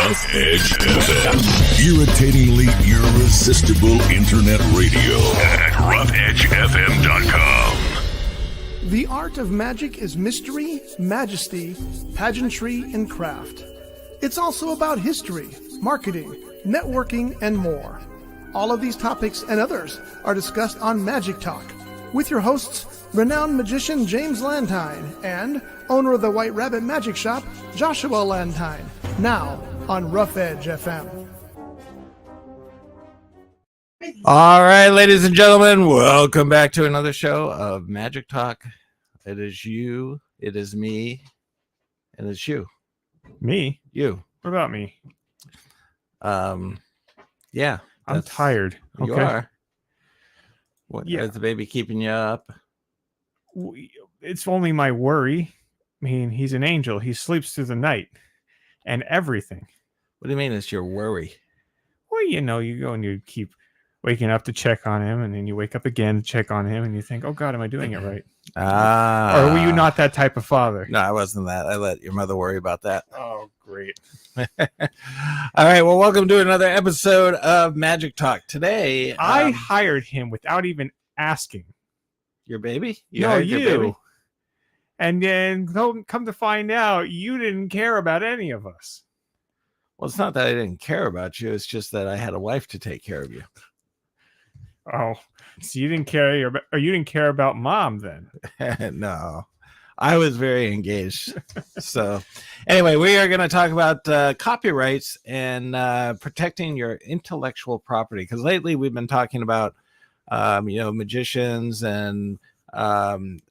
Rough Edge FM. Irritatingly irresistible internet radio at roughedgefm.com. The art of magic is mystery, majesty, pageantry, and craft. It's also about history, marketing, networking, and more. All of these topics and others are discussed on Magic Talk with your hosts, renowned magician James Lantine and owner of the White Rabbit Magic Shop, Joshua Lantine. Now on Rough Edge FM. All right, ladies and gentlemen, welcome back to another show of Magic Talk. It is you, it is me, and it's you. Me? You. What about me? Yeah. I'm tired. You are. What, Yeah. is the baby keeping you up? It's only my worry. I mean, he's an angel. He sleeps through the night and everything. What do you mean it's your worry? Well, you know, you go and you keep waking up to check on him, and then you wake up again to check on him, and you think, oh, God, am I doing it right? Or were you not that type of father? No, I wasn't that. I let your mother worry about that. Oh, great. All right, well, welcome to another episode of Magic Talk. Today, I hired him without even asking. your baby? No, hired your baby? you. And then come to find out, you didn't care about any of us. Well, it's not that I didn't care about you. It's just that I had a wife to take care of you. Oh, so you didn't care, or you didn't care about mom then? No, I was very engaged. So anyway, we are going to talk about copyrights and protecting your intellectual property. Because lately we've been talking about, magicians and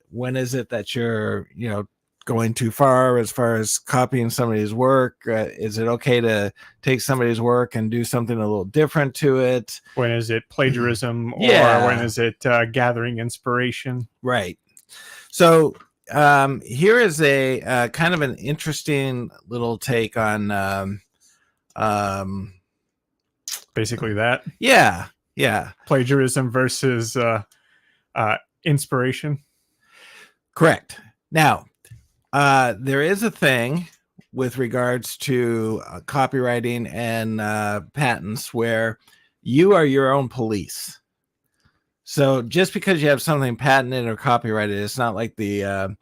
when is it that you're, going too far as copying somebody's work? Is it okay to take somebody's work and do something a little different to it? When is it plagiarism? Yeah. Or when is it gathering inspiration? Right. So here is a kind of an interesting little take on Basically that. Yeah. Plagiarism versus inspiration. Correct. Now, there is a thing with regards to copywriting and patents where you are your own police. So just because you have something patented or copyrighted, it's not like the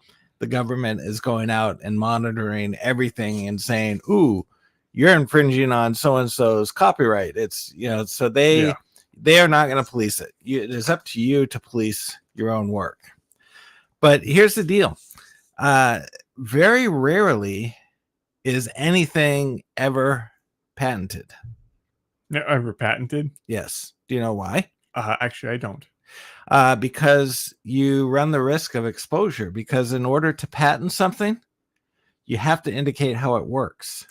government is going out and monitoring everything and saying, "Ooh, you're infringing on so and so's copyright." It's so they are not going to police it. It is up to you to police your own work. But here's the deal. Very rarely is anything ever patented. Ever patented? Yes. Do you know why? Actually, I don't. Because you run the risk of exposure. Because in order to patent something, you have to indicate how it works.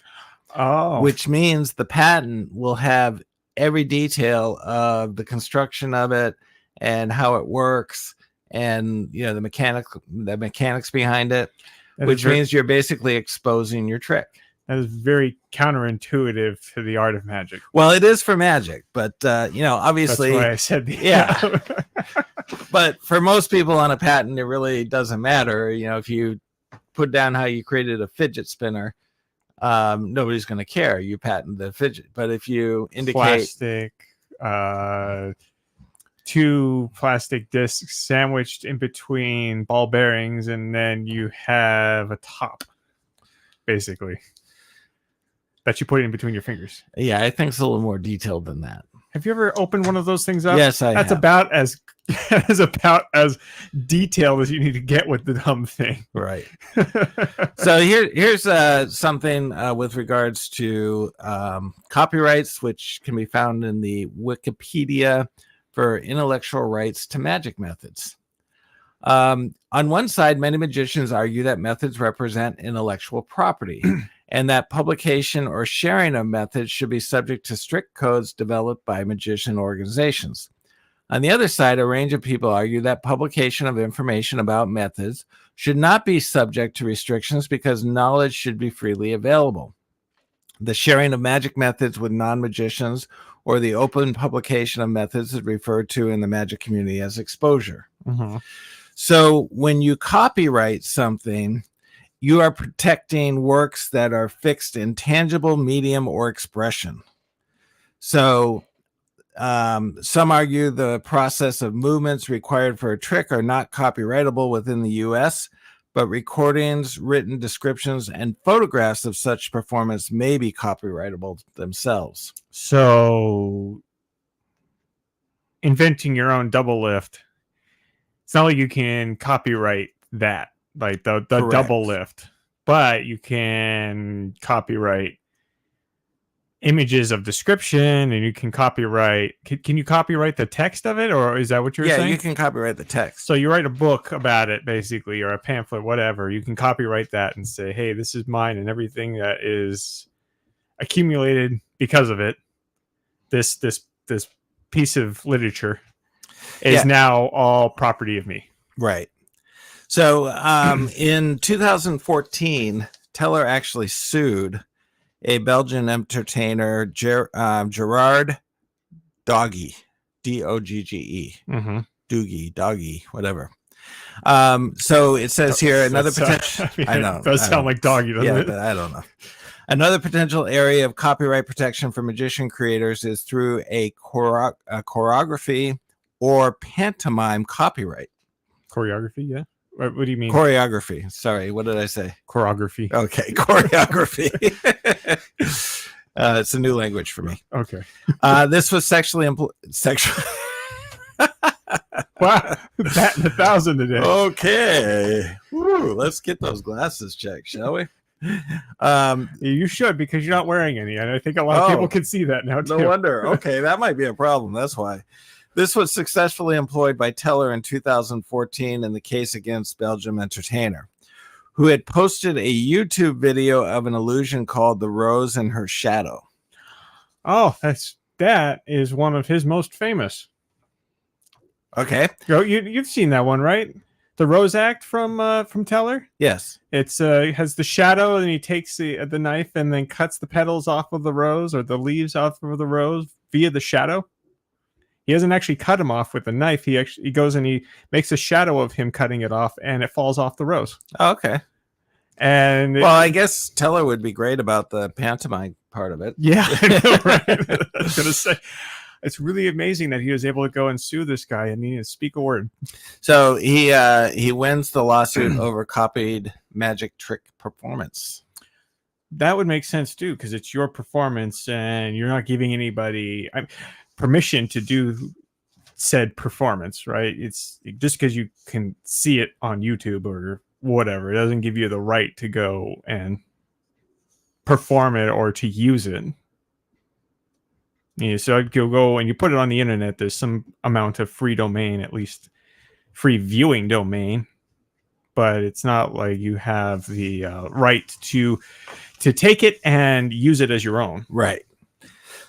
Oh. Which means the patent will have every detail of the construction of it and how it works and the mechanics behind it, which means you're basically exposing your trick. That is very counterintuitive to the art of magic. Well, it is for magic, but obviously, that's why I said yeah. But for most people on a patent, it really doesn't matter. If you put down how you created a fidget spinner, nobody's going to care. You patent the fidget, but if you indicate plastic, 2 plastic discs sandwiched in between ball bearings, and then you have a top, basically, that you put in between your fingers. Yeah, I think it's a little more detailed than that. Have you ever opened one of those things up? Yes, That's have. about as about as detailed as you need to get with the dumb thing. Right. So here's something with regards to copyrights, which can be found in the Wikipedia for intellectual rights to magic methods. On one side, many magicians argue that methods represent intellectual property and that publication or sharing of methods should be subject to strict codes developed by magician organizations. On the other side, a range of people argue that publication of information about methods should not be subject to restrictions because knowledge should be freely available. The sharing of magic methods with non-magicians or the open publication of methods is referred to in the magic community as exposure. Mm-hmm. So when you copyright something, you are protecting works that are fixed in tangible medium or expression. So some argue the process of movements required for a trick are not copyrightable within the U.S., but recordings, written descriptions, and photographs of such performance may be copyrightable themselves. So inventing your own double lift, it's not like you can copyright that, like the double lift, but you can copyright images of description, and you can copyright. Can you copyright the text of it, or is that what you're saying? Yeah, you can copyright the text. So you write a book about it, basically, or a pamphlet, whatever. You can copyright that and say, "Hey, this is mine," and everything that is accumulated because of it, this piece of literature, is now all property of me. Right. So in 2014, Teller actually sued a Belgian entertainer, Gerard Dogge, D-O-G-G-E, Doggy, whatever. So it says here another potential. I know it does sound like doggy, doesn't it? But I don't know. Another potential area of copyright protection for magician creators is through a choreography or pantomime copyright. Choreography, yeah. What do you mean? Choreography. Sorry, what did I say? Choreography. Okay, choreography. It's a new language for me. Okay. This was sexual. Wow, batting 1,000 today. Okay. Woo, let's get those glasses checked, shall we? You should, because you're not wearing any, and I think a lot of people can see that now too. No wonder. Okay, that might be a problem. That's why. This was successfully employed by Teller in 2014 in the case against Belgium entertainer, who had posted a YouTube video of an illusion called The Rose and Her Shadow. Oh, that is one of his most famous. Okay. You've seen that one, right? The Rose Act from Teller? Yes. It has the shadow, and he takes the knife and then cuts the petals off of the rose, or the leaves off of the rose via the shadow. He doesn't actually cut him off with a knife. He goes and he makes a shadow of him cutting it off, and it falls off the rose. Oh, okay. And I guess Teller would be great about the pantomime part of it. Yeah, I know, right? I was gonna say, it's really amazing that he was able to go and sue this guy and he didn't speak a word. So he wins the lawsuit over copied magic trick performance. That would make sense too, because it's your performance, and you're not giving anybody permission to do said performance, right? It's just because you can see it on YouTube or whatever, it doesn't give you the right to go and perform it or to use it. Yeah, so you'll go and you put it on the internet, there's some amount of free domain, at least free viewing domain, but it's not like you have the right to take it and use it as your own. Right.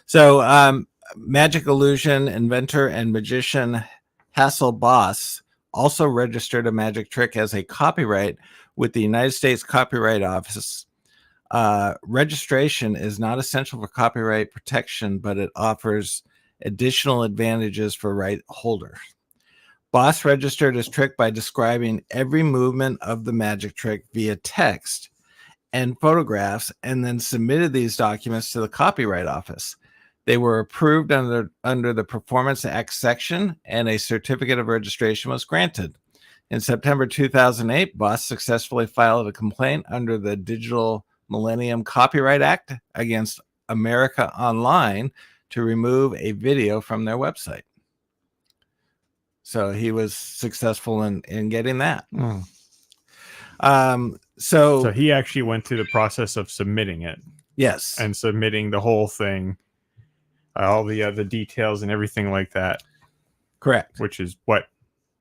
So magic illusion inventor and magician Hassel Boss also registered a magic trick as a copyright with the United States Copyright Office. Registration is not essential for copyright protection, but it offers additional advantages for right holders. Boss registered his trick by describing every movement of the magic trick via text and photographs, and then submitted these documents to the Copyright Office. They were approved under the Performance Act section, and a certificate of registration was granted. In September 2008, Boss successfully filed a complaint under the Digital Millennium Copyright Act against America Online to remove a video from their website. So he was successful in getting that. So he actually went through the process of submitting it. Yes. And submitting the whole thing, all the details and everything like that. Correct. Which is what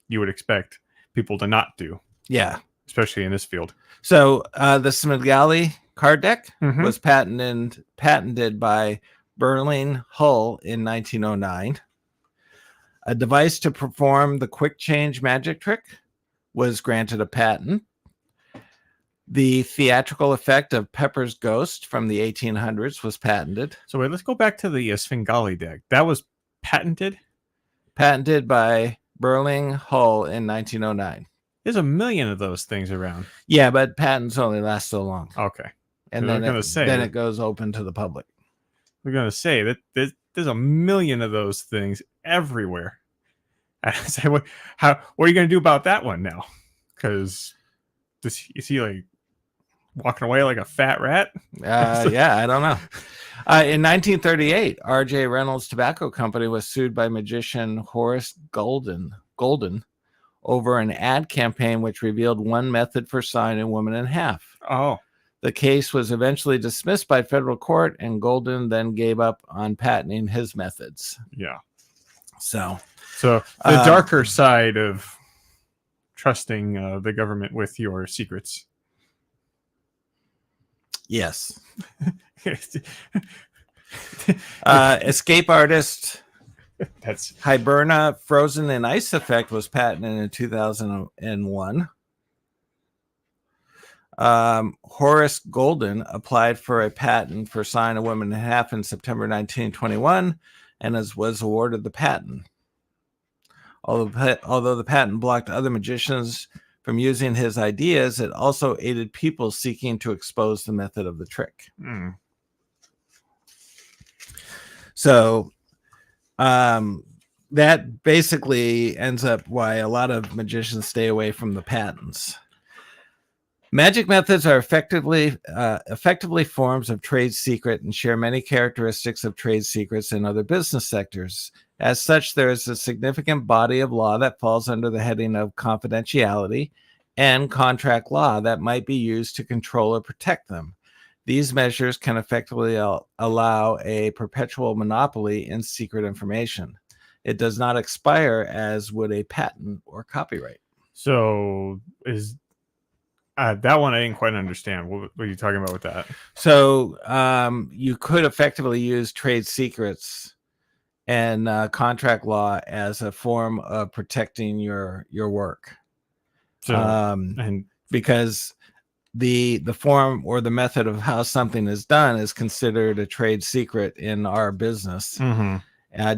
you would expect people to not do. Yeah. Especially in this field. So the Smigali card deck was patented by Berling Hull in 1909. A device to perform the quick change magic trick was granted a patent. The theatrical effect of Pepper's Ghost from the 1800s was patented. So wait, let's go back to the Svengali deck. That was patented? Patented by Berling Hull in 1909. There's a million of those things around. Yeah, but patents only last so long, Okay. and I was then gonna say then that- it goes open to the public. We're going to say that there's a million of those things everywhere. I say, what are you going to do about that one now? Because is he like walking away like a fat rat? Yeah, I don't know. In 1938, R.J. Reynolds Tobacco Company was sued by magician Horace Golden over an ad campaign which revealed one method for sawing a woman in half. Oh, The case was eventually dismissed by federal court, and Golden then gave up on patenting his methods. yeah. So, So the darker side of trusting the government with your secrets. yes. Escape artist That's Hiberna Frozen in Ice Effect was patented in 2001. Horace Golden applied for a patent for sawing a woman in half in September 1921 and was awarded the patent. Although the patent blocked other magicians from using his ideas, it also aided people seeking to expose the method of the trick. So that basically ends up why a lot of magicians stay away from the patents. Magic methods are effectively forms of trade secret and share many characteristics of trade secrets in other business sectors. As such, there is a significant body of law that falls under the heading of confidentiality and contract law that might be used to control or protect them. These measures can effectively allow a perpetual monopoly in secret information. It does not expire as would a patent or copyright. so is that one I didn't quite understand. What are you talking about with that? So you could effectively use trade secrets and contract law as a form of protecting your work. So and Because the form or the method of how something is done is considered a trade secret in our business.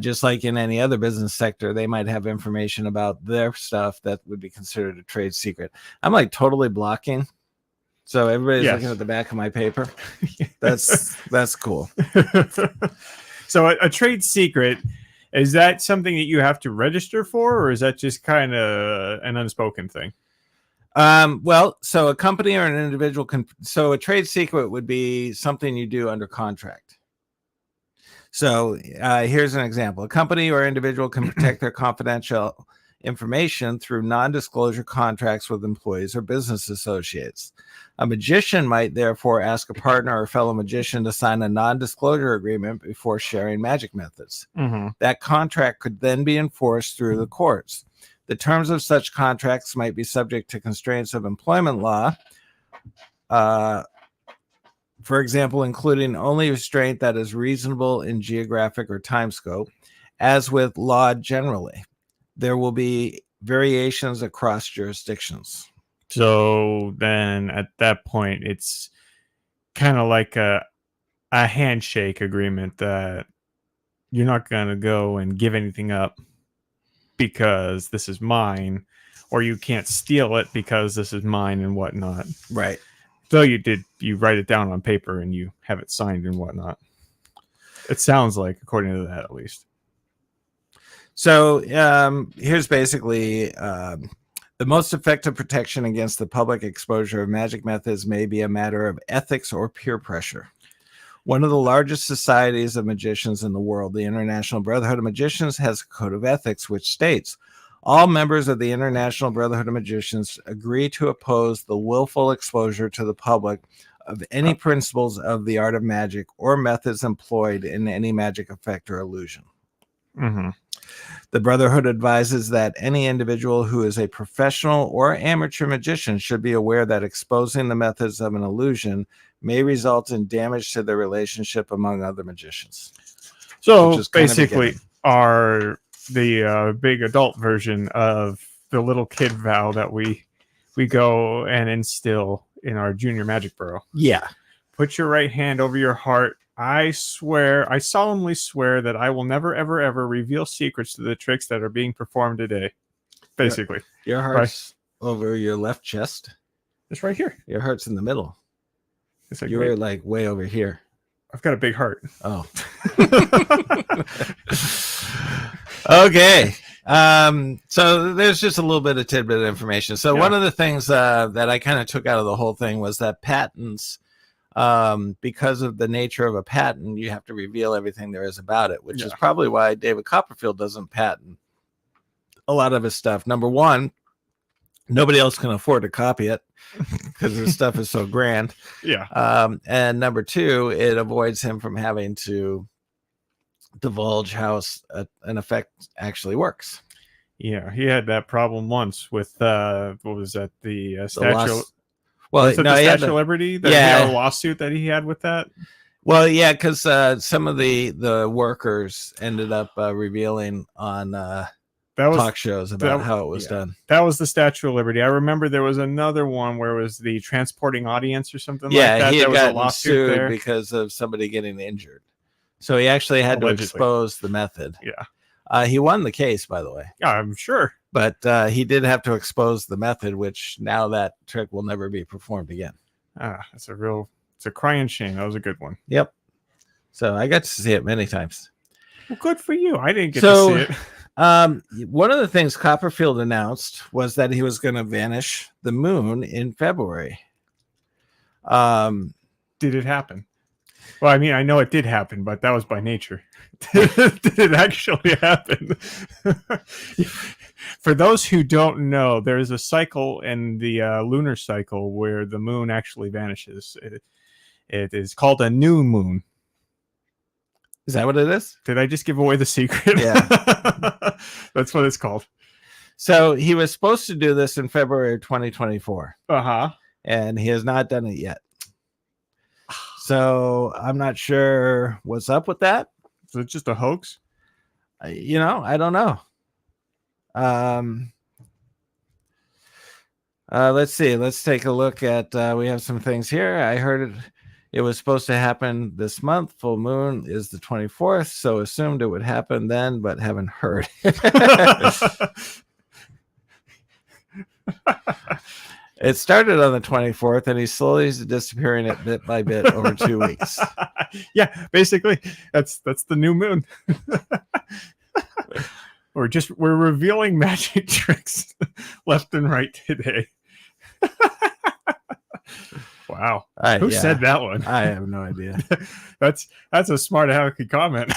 Just like in any other business sector, they might have information about their stuff that would be considered a trade secret. I'm like totally blocking, so everybody's Yes. looking at the back of my paper. That's cool. So a trade secret, is that something that you have to register for, or is that just kind of an unspoken thing? Well, so a company or an individual can. So a trade secret would be something you do under contract. So here's an example. A company or individual can protect their confidential information through non-disclosure contracts with employees or business associates. A magician might therefore ask a partner or fellow magician to sign a non-disclosure agreement before sharing magic methods. That contract could then be enforced through the courts. The terms of such contracts might be subject to constraints of employment law, for example, including only restraint that is reasonable in geographic or time scope. As with law generally, there will be variations across jurisdictions. So then at that point, it's kind of like a handshake agreement that you're not going to go and give anything up because this is mine, or you can't steal it because this is mine and whatnot. Right. So you write it down on paper and you have it signed and whatnot. It sounds like, according to that, at least. So here's basically the most effective protection against the public exposure of magic methods may be a matter of ethics or peer pressure. One of the largest societies of magicians in the world, the International Brotherhood of Magicians, has a code of ethics which states, all members of the International Brotherhood of Magicians agree to oppose the willful exposure to the public of any principles of the art of magic or methods employed in any magic effect or illusion. The Brotherhood advises that any individual who is a professional or amateur magician should be aware that exposing the methods of an illusion may result in damage to their relationship among other magicians. So basically, are the big adult version of the little kid vow that we go and instill in our junior magic bro. Yeah. Put your right hand over your heart. I solemnly swear that I will never, ever, ever reveal secrets to the tricks that are being performed today. Basically. Your heart's over your left chest. It's right here. Your heart's in the middle. It's like, You're like way over here. I've got a big heart. Oh. Okay. So there's just a little bit of tidbit of information. So one of the things that I kind of took out of the whole thing was that patents, because of the nature of a patent, you have to reveal everything there is about it, which is probably why David Copperfield doesn't patent a lot of his stuff. Number one, nobody else can afford to copy it because his stuff is so grand. Yeah. And number two, it avoids him from having to divulge how an effect actually works. Yeah, he had that problem once with what was that? The statue. Well, was it no, the he had Statue of Liberty. That yeah. he had a lawsuit that he had with that. Well, yeah, because some of the workers ended up revealing on talk shows about how it was done. That was the Statue of Liberty. I remember there was another one where it was the transporting audience or something like that. He had was gotten sued because of somebody getting injured. So he actually had to expose the method. Yeah. He won the case, by the way. I'm sure. But he did have to expose the method, which now that trick will never be performed again. It's a crying shame. That was a good one. Yep. So I got to see it many times. Well, good for you. I didn't get to see it. One of the things Copperfield announced was that he was going to vanish the moon in February. Did it happen? Well, I mean, I know it did happen, but that was by nature. Did it actually happen? For those who don't know, there is a cycle in the lunar cycle where the moon actually vanishes. It is called a new moon. Is that what it is? Did I just give away the secret? Yeah. That's what it's called. So he was supposed to do this in February of 2024. Uh-huh. And he has not done it yet. So I'm not sure what's up with that. Is it just a hoax? I don't know. Let's see. Let's take a look at, we have some things here. I heard it was supposed to happen this month. Full moon is the 24th. So assumed it would happen then, but haven't heard. It started on the 24th, and he's slowly disappearing it bit by bit over 2 weeks. Yeah, basically, that's the new moon. We're revealing magic tricks left and right today. Wow, who said that one? I have no idea. That's a smart alecky comment.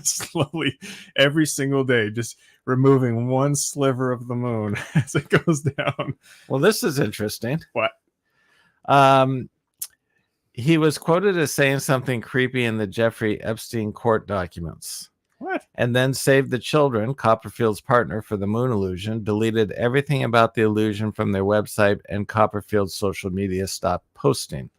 Slowly, every single day, just removing one sliver of the moon as it goes down. Well, this is interesting. What? He was quoted as saying something creepy in the Jeffrey Epstein court documents. What? And then Save the Children, Copperfield's partner for the moon illusion, deleted everything about the illusion from their website, and Copperfield's social media stopped posting.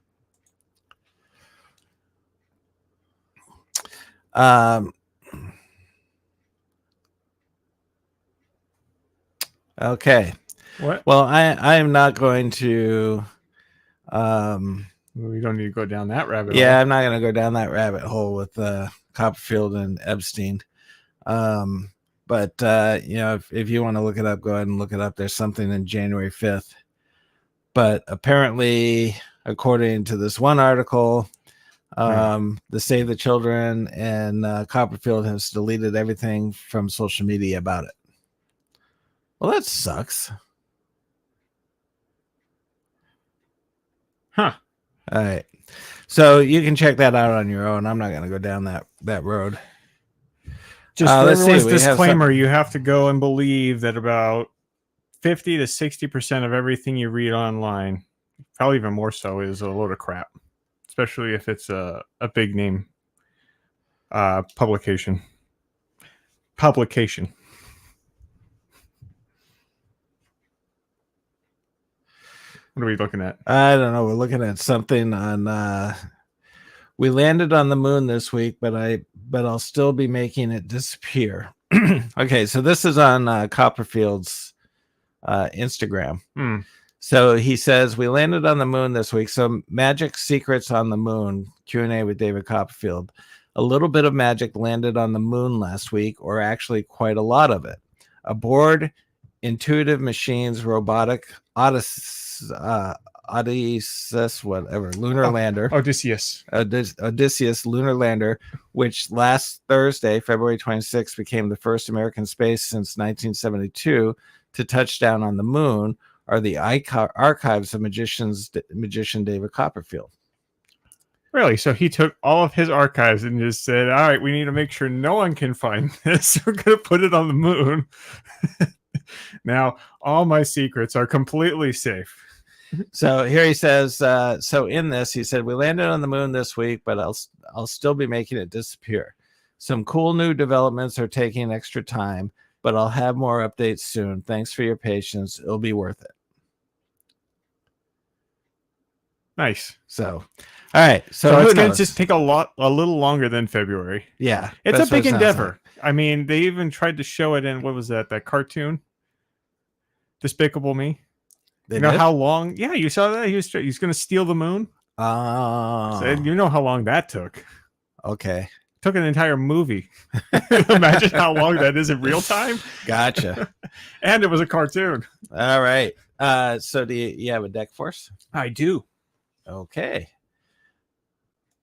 Okay. What? Well, I am not going to. We don't need to go down that rabbit hole. Yeah, I'm not going to go down that rabbit hole with Copperfield and Epstein. But if you want to look it up, go ahead and look it up. There's something in January 5th. But apparently, according to this one article, the Save the Children and Copperfield has deleted everything from social media about it. Well, that sucks. Huh. All right. So you can check that out on your own. I'm not going to go down that road. Just for everyone's disclaimer, you have to go and believe that about 50 to 60% of everything you read online, probably even more so, is a load of crap. Especially if it's a big name publication. What are we looking at? I don't know. We're looking at something on. We landed on the moon this week, but I'll still be making it disappear. Okay, so this is on Copperfield's Instagram. So he says, we landed on the moon this week. So magic secrets on the moon, Q&A with David Copperfield. A little bit of magic landed on the moon last week, or actually quite a lot of it. aboard Intuitive Machines robotic Odysseus, whatever, lunar lander. Odysseus. Odysseus lunar lander, which last Thursday, February 26th, became the first American space since 1972 to touch down on the moon, are the archives of magician David Copperfield. Really? So he took all of his archives and just said, all right, we need to make sure no one can find this. We're going to put it on the moon. Now, all my secrets are completely safe. So here he says, so in this, he said, we landed on the moon this week, but I'll still be making it disappear. Some cool new developments are taking extra time, but I'll have more updates soon. Thanks for your patience. It'll be worth it. Nice. So, all right. So who it's going to knows? just take a little longer than February. Yeah. It's that's a big what it sounds endeavor. like. I mean, they even tried to show it in, what was that cartoon? Despicable Me. They You know did? how long? Yeah, you saw that? He's going to steal the moon. Oh, So you know how long that took. okay. Took an entire movie. Imagine how long that is in real time. Gotcha. And it was a cartoon. All right. So do you have a deck force? I do. Okay.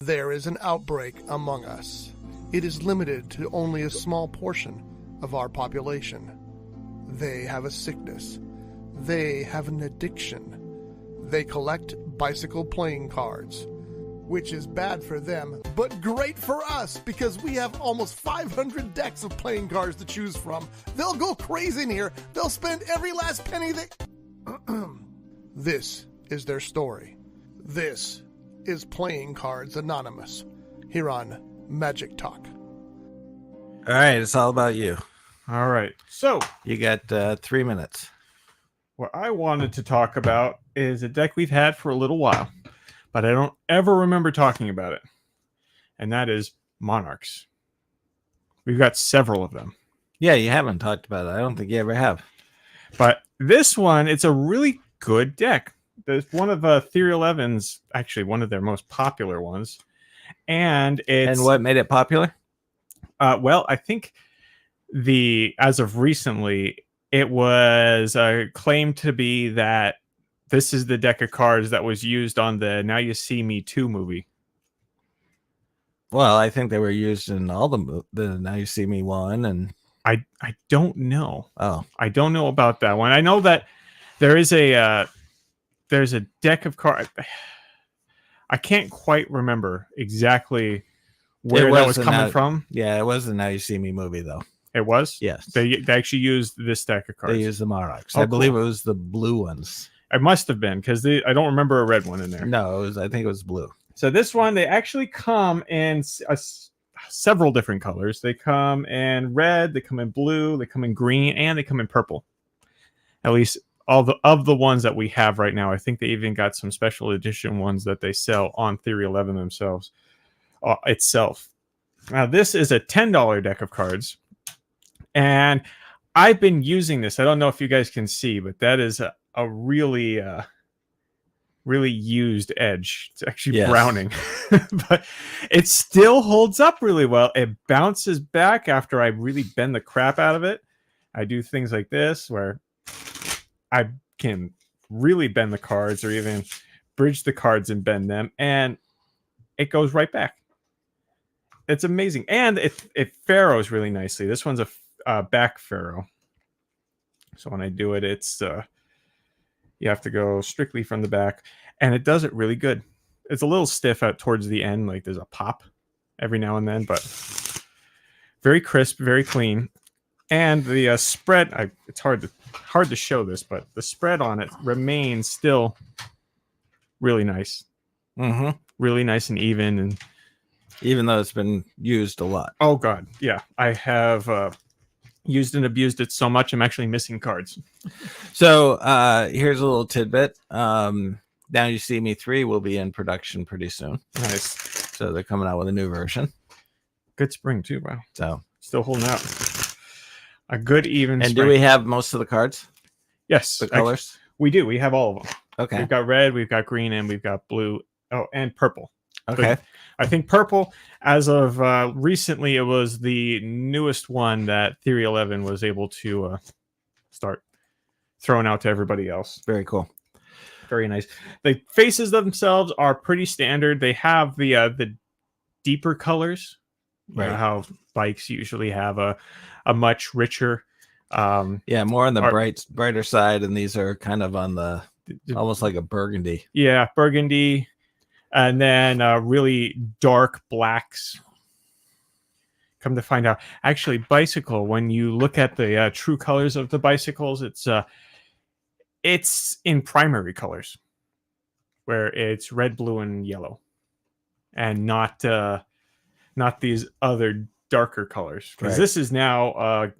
There is an outbreak among us. It is limited to only a small portion of our population. They have a sickness. They have an addiction. They collect bicycle playing cards, which is bad for them, but great for us because we have almost 500 decks of playing cards to choose from. They'll go crazy in here. They'll spend every last penny they... This is their story. This is Playing Cards Anonymous here on Magic Talk. All right. It's all about you. All right. So You got 3 minutes. what I wanted to talk about is a deck we've had for a little while, but I don't ever remember talking about it. And that is Monarchs. We've got several of them. Yeah, you haven't talked about it. I don't think you ever have. But this one, it's a really good deck. There's one of Theory 11's, actually one of their most popular ones. And it's... And what made it popular? Well, I think as of recently, it was claimed to be that this is the deck of cards that was used on the Now You See Me 2 movie. Well, I think they were used in all the Now You See Me one, and I don't know. oh, I don't know about that one. I know that there's a deck of cards. I can't quite remember exactly where that was coming from. yeah, it was the Now You See Me movie, though. It was? Yes, They actually used this deck of cards. they used the Monarchs. Oh, I believe cool. it was the blue ones. It must have been because I don't remember a red one in there. No, it was. I think it was blue. So this one, they actually come in several different colors. They come in red, they come in blue, they come in green, and they come in purple. At least all of the ones that we have right now. I think they even got some special edition ones that they sell on Theory 11 themselves itself. Now this is a $10 deck of cards, and I've been using this. I don't know if you guys can see, but that is a really really used edge. It's actually Yes. browning, but it still holds up really well. It bounces back after I really bend the crap out of it. I do things like this where I can really bend the cards or even bridge the cards and bend them, and it goes right back. It's amazing. And it furrows really nicely. This one's a back furrow. So when I do it, it's you have to go strictly from the back, and it does it really good. It's a little stiff out towards the end, like there's a pop every now and then, but very crisp, very clean. And the spread, it's hard to show this, but the spread on it remains still really nice. Mm-hmm. Really nice and even. And Even though it's been used a lot. oh god, yeah, I have used and abused it so much I'm actually missing cards. So here's a little tidbit. Now You See Me 3 will be in production pretty soon. Nice. So they're coming out with a new version. Good spring too. Wow. So, Still holding out. A good even and spring. do we have most of the cards? Yes. The actually, colors? we do. We have all of them. Okay. We've got red, we've got green, and we've got blue. Oh, and purple. Okay. I think purple, as of recently, it was the newest one that Theory 11 was able to start throwing out to everybody else. Very cool. Very nice. The faces themselves are pretty standard. They have the deeper colors, you know, Right. how bikes usually have a much richer. Yeah, more on the Are- brighter side, and these are kind of on the almost like a burgundy. Yeah, burgundy, and then really dark blacks. Come to find out, actually, bicycle. When you look at the true colors of the bicycles, it's in primary colors, where it's red, blue, and yellow, and not these other darker colors. Because Right. this is now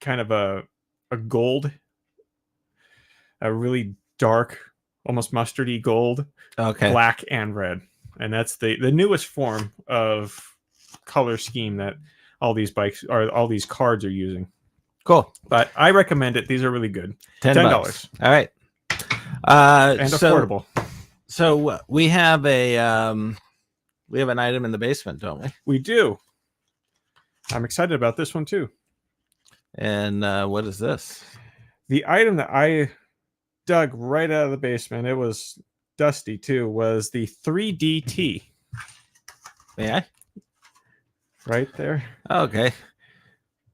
kind of a gold, a really dark, almost mustardy gold, Okay. black and red, and that's the newest form of color scheme that all these cards are using. Cool. But I recommend it. These are really good. $10. $10. All right. And So, affordable. So we have an item in the basement, don't we? We do. I'm excited about this one too. And what is this? The item that I dug right out of the basement, it was dusty too, was the 3DT. May I? Right there. Okay.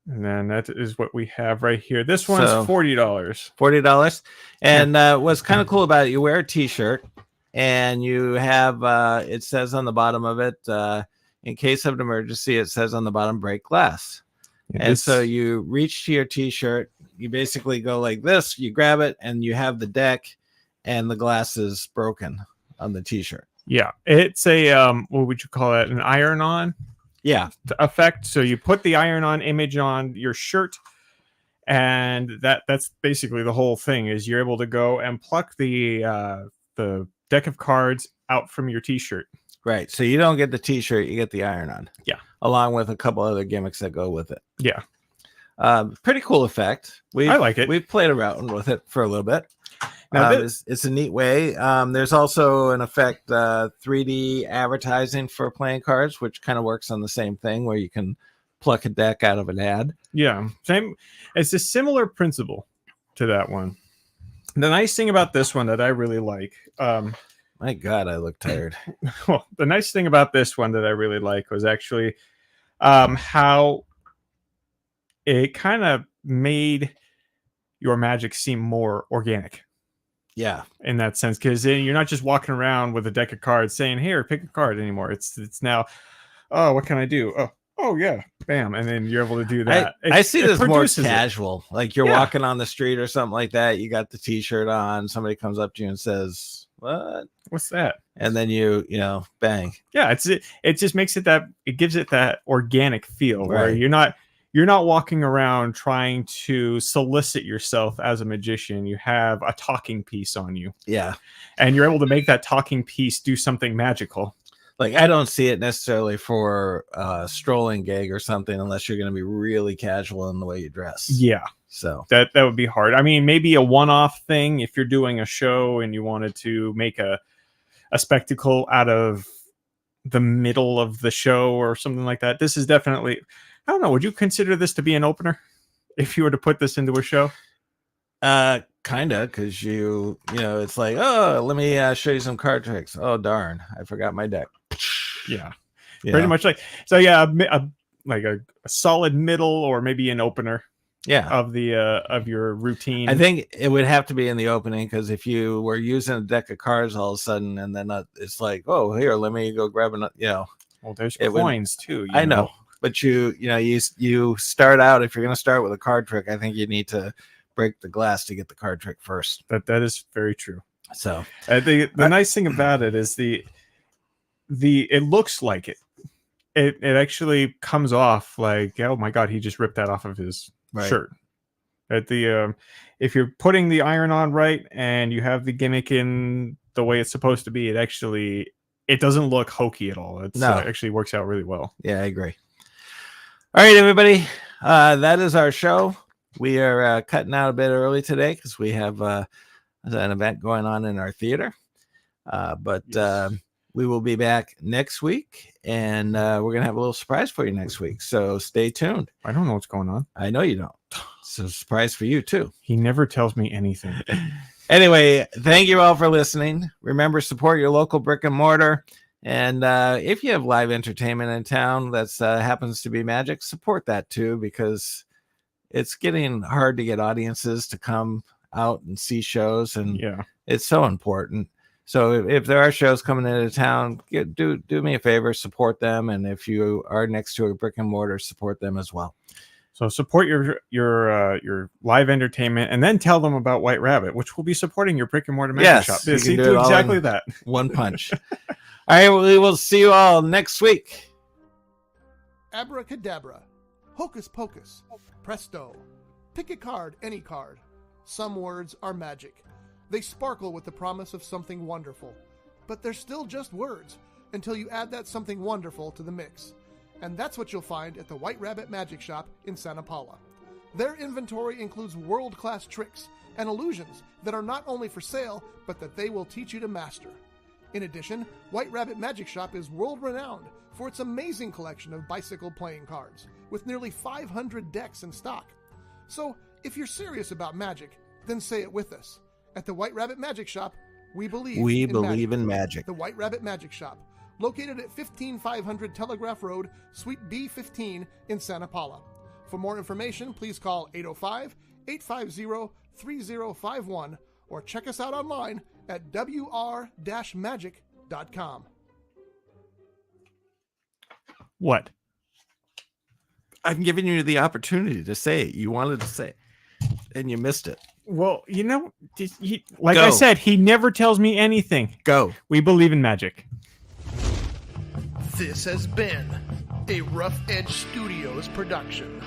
And then that is what we have right here. This one's So- $40. $40. And what's kind of cool about it, you wear a t-shirt and you have it says on the bottom of it, in case of an emergency, it says on the bottom, break glass. And so you reach to your t-shirt, you basically go like this, you grab it, and you have the deck, and the glass is broken on the t-shirt. yeah, it's a what would you call it? An iron-on Yeah. effect. So you put the iron-on image on your shirt, and that's basically the whole thing. Is you're able to go and pluck the deck of cards out from your t-shirt. Right. So you don't get the t-shirt, you get the iron-on. Yeah. Along with a couple other gimmicks that go with it. Yeah, Pretty cool effect. I like it. We've played around with it for a little bit. Now It's a neat way. There's also an effect, 3D advertising for playing cards, which kind of works on the same thing, where you can pluck a deck out of an ad. Yeah, same. It's a similar principle to that one. The nice thing about this one that I really like, My God, I look tired. well, the nice thing about this one that I really like was actually how it kind of made your magic seem more organic Yeah. in that sense, because you're not just walking around with a deck of cards saying, "Here, pick a card" anymore. It's now, oh, what can I do? Oh yeah, bam, and then you're able to do that. I see It this more produces it. casual. Like you're Yeah. walking on the street or something like that. You got the t-shirt on. Somebody comes up to you and says, "What?" What's that? And then you bang. Yeah, it just makes it it gives it that organic feel where Right. you're not walking around trying to solicit yourself as a magician. You have a talking piece on you, Yeah. and you're able to make that talking piece do something magical. Like I don't see it necessarily for a strolling gig or something unless you're going to be really casual in the way you dress. Yeah, So that would be hard. I mean, maybe a one-off thing if you're doing a show and you wanted to make a spectacle out of the middle of the show or something like that. This is definitely, I don't know, would you consider this to be an opener if you were to put this into a show? kind of, because it's like, oh, let me show you some card tricks. Oh darn, I forgot my deck. Yeah, You pretty know? much like, so yeah, like a solid middle or maybe an opener Yeah. of the of your routine. I think it would have to be in the opening, because if you were using a deck of cards all of a sudden and then it's like, oh, here, let me go grab another, well, there's it would- coins too. I know. But you start out, if you're going to start with a card trick, I think you need to break the glass to get the card trick first. that is very true. So The nice thing about it is the it looks like it actually comes off like, oh my god, he just ripped that off of his Right. shirt. At the if you're putting the iron on right and you have the gimmick in the way it's supposed to be, it doesn't look hokey at all. It No. actually works out really well. yeah, I agree. All right, everybody. That is our show. We are cutting out a bit early today because we have an event going on in our theater. But We will be back next week, and we're going to have a little surprise for you next week. So stay tuned. I don't know what's going on. I know you don't. It's a surprise for you, too. He never tells me anything. Anyway, thank you all for listening. Remember, support your local brick and mortar. And if you have live entertainment in town that happens to be magic, support that, too, because it's getting hard to get audiences to come out and see shows. And it's so important. So if there are shows coming into town, do me a favor, support them. And if you are next to a brick and mortar, support them as well. So support your live entertainment, and then tell them about White Rabbit, which will be supporting your brick and mortar magic shop. You See, can do exactly that. One punch. All right, we will see you all next week. Abracadabra, hocus pocus, presto. Pick a card, any card. Some words are magic. They sparkle with the promise of something wonderful. But they're still just words until you add that something wonderful to the mix. And that's what you'll find at the White Rabbit Magic Shop in Santa Paula. Their inventory includes world-class tricks and illusions that are not only for sale, but that they will teach you to master. In addition, White Rabbit Magic Shop is world-renowned for its amazing collection of bicycle playing cards, with nearly 500 decks in stock. So, if you're serious about magic, then say it with us. At the White Rabbit Magic Shop, we believe in magic. The White Rabbit Magic Shop, located at 15500 Telegraph Road, Suite B15 in Santa Paula. For more information, please call 805-850-3051 or check us out online at wr-magic.com. What? I'm giving you the opportunity to say it. You wanted to say it, and you missed it. Well, like I said, he never tells me anything. Go. We believe in magic. This has been a Rough Edge Studios production.